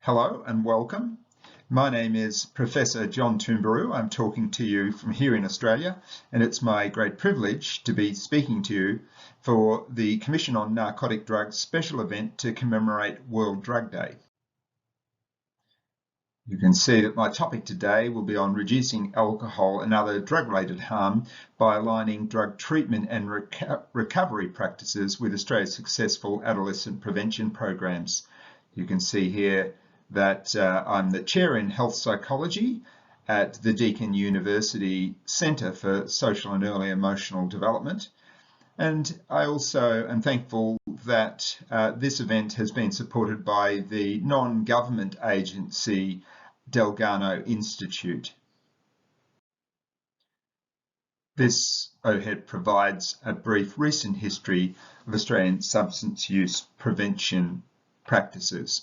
Hello and welcome. My name is Professor John Toombaroo. I'm talking to you from here in Australia, and it's my great privilege to be speaking to you for the Commission on Narcotic Drugs special event to commemorate World Drug Day. You can see that my topic today will be on reducing alcohol and other drug-related harm by aligning drug treatment and recovery practices with Australia's successful adolescent prevention programs. You can see here that I'm the Chair in Health Psychology at the Deakin University Centre for Social and Early Emotional Development. And I also am thankful that this event has been supported by the non-government agency Dalgarno Institute. This overhead provides a brief recent history of Australian substance use prevention practices.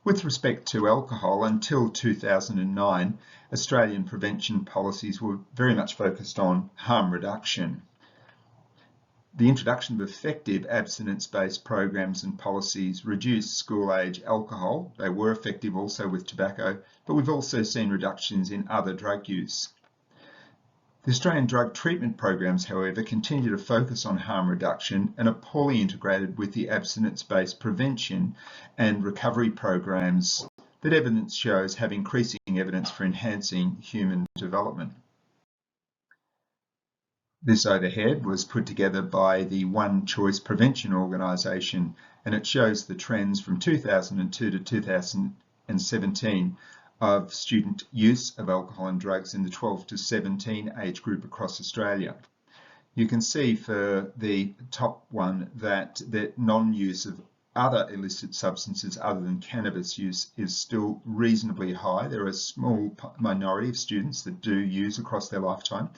With respect to alcohol, until 2009, Australian prevention policies were very much focused on harm reduction. The introduction of effective abstinence-based programs and policies reduced school-age alcohol. They were effective also with tobacco, but we've also seen reductions in other drug use. The Australian drug treatment programs, however, continue to focus on harm reduction and are poorly integrated with the abstinence-based prevention and recovery programs that evidence shows have increasing evidence for enhancing human development. This overhead was put together by the One Choice Prevention Organisation, and it shows the trends from 2002 to 2017 of student use of alcohol and drugs in the 12 to 17 age group across Australia. You can see for the top one that the non-use of other illicit substances other than cannabis use is still reasonably high. There are a small minority of students that do use across their lifetime.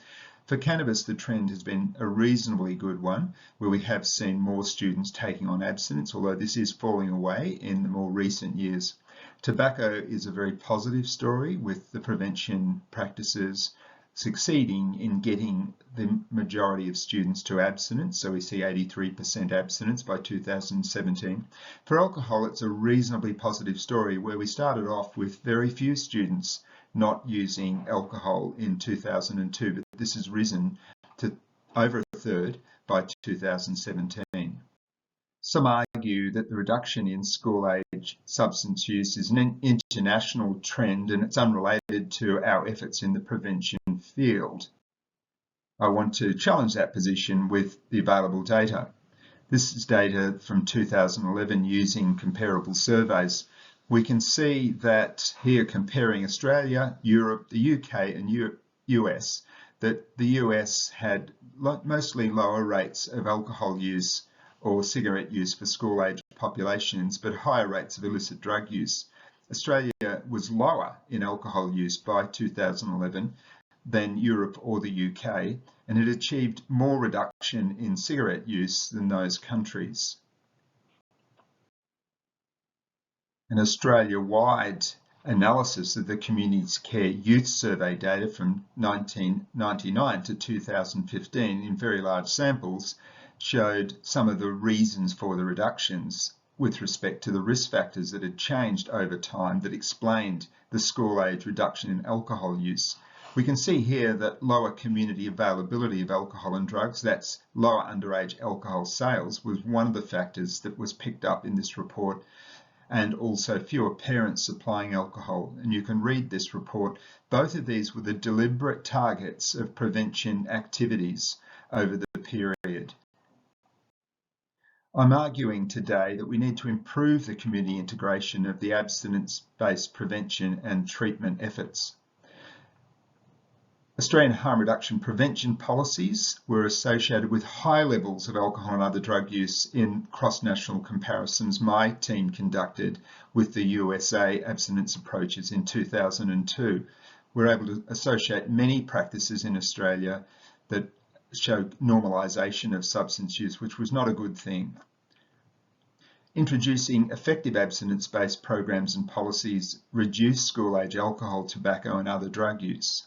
For cannabis, the trend has been a reasonably good one, where we have seen more students taking on abstinence, although this is falling away in the more recent years. Tobacco is a very positive story, with the prevention practices succeeding in getting the majority of students to abstinence. So we see 83% abstinence by 2017. For alcohol, it's a reasonably positive story, where we started off with very few students not using alcohol in 2002, but this has risen to over a third by 2017. Some argue that the reduction in school-age substance use is an international trend and it's unrelated to our efforts in the prevention field. I want to challenge that position with the available data. This is data from 2011 using comparable surveys. We can see that here, comparing Australia, Europe, the UK and US, that the US had mostly lower rates of alcohol use or cigarette use for school-age populations, but higher rates of illicit drug use. Australia was lower in alcohol use by 2011 than Europe or the UK, and it achieved more reduction in cigarette use than those countries. An Australia-wide analysis of the Communities Care Youth Survey data from 1999 to 2015 in very large samples showed some of the reasons for the reductions with respect to the risk factors that had changed over time that explained the school-age reduction in alcohol use. We can see here that lower community availability of alcohol and drugs, that's lower underage alcohol sales, was one of the factors that was picked up in this report, and also fewer parents supplying alcohol. And you can read this report. Both of these were the deliberate targets of prevention activities over the period. I'm arguing today that we need to improve the community integration of the abstinence-based prevention and treatment efforts. Australian harm reduction prevention policies were associated with high levels of alcohol and other drug use in cross-national comparisons my team conducted with the USA abstinence approaches in 2002. We're able to associate many practices in Australia that show normalisation of substance use, which was not a good thing. Introducing effective abstinence-based programs and policies reduce school-age alcohol, tobacco and other drug use.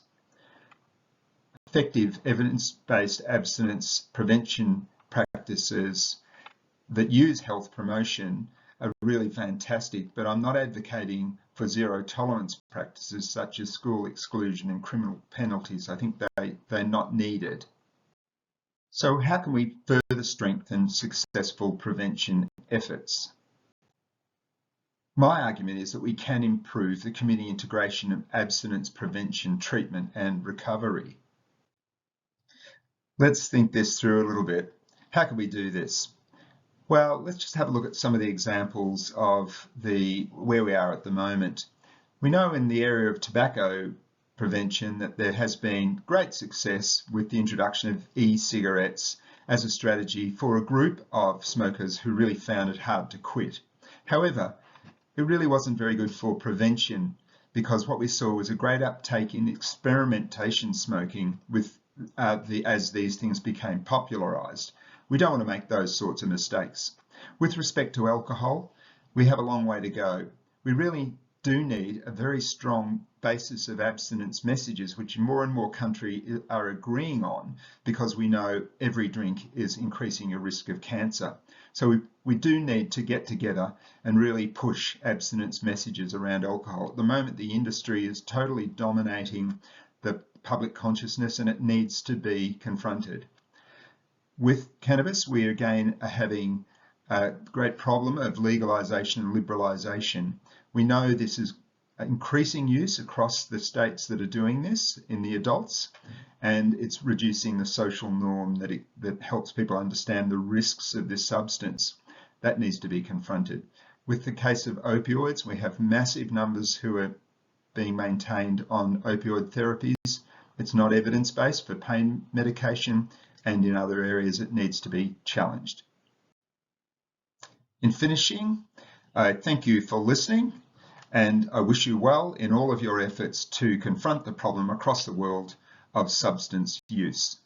Effective evidence-based abstinence prevention practices that use health promotion are really fantastic, but I'm not advocating for zero tolerance practices such as school exclusion and criminal penalties. I think they're not needed. So how can we further strengthen successful prevention efforts? My argument is that we can improve the community integration of abstinence prevention, treatment and recovery. Let's think this through a little bit. How can we do this? Well, let's just have a look at some of the examples of where we are at the moment. We know in the area of tobacco prevention that there has been great success with the introduction of e-cigarettes as a strategy for a group of smokers who really found it hard to quit. However, it really wasn't very good for prevention, because what we saw was a great uptake in experimentation smoking as these things became popularised. We don't want to make those sorts of mistakes. With respect to alcohol, we have a long way to go. We really do need a very strong basis of abstinence messages, which more and more countries are agreeing on, because we know every drink is increasing your risk of cancer. So we do need to get together and really push abstinence messages around alcohol. At the moment, the industry is totally dominating the public consciousness, and it needs to be confronted. With cannabis, we again are having a great problem of legalisation and liberalisation. We know this is increasing use across the states that are doing this in the adults, and it's reducing the social norm that helps people understand the risks of this substance. That needs to be confronted. With the case of opioids, we have massive numbers who are being maintained on opioid therapies. It's not evidence-based for pain medication, and in other areas it needs to be challenged. In finishing, I thank you for listening, and I wish you well in all of your efforts to confront the problem across the world of substance use.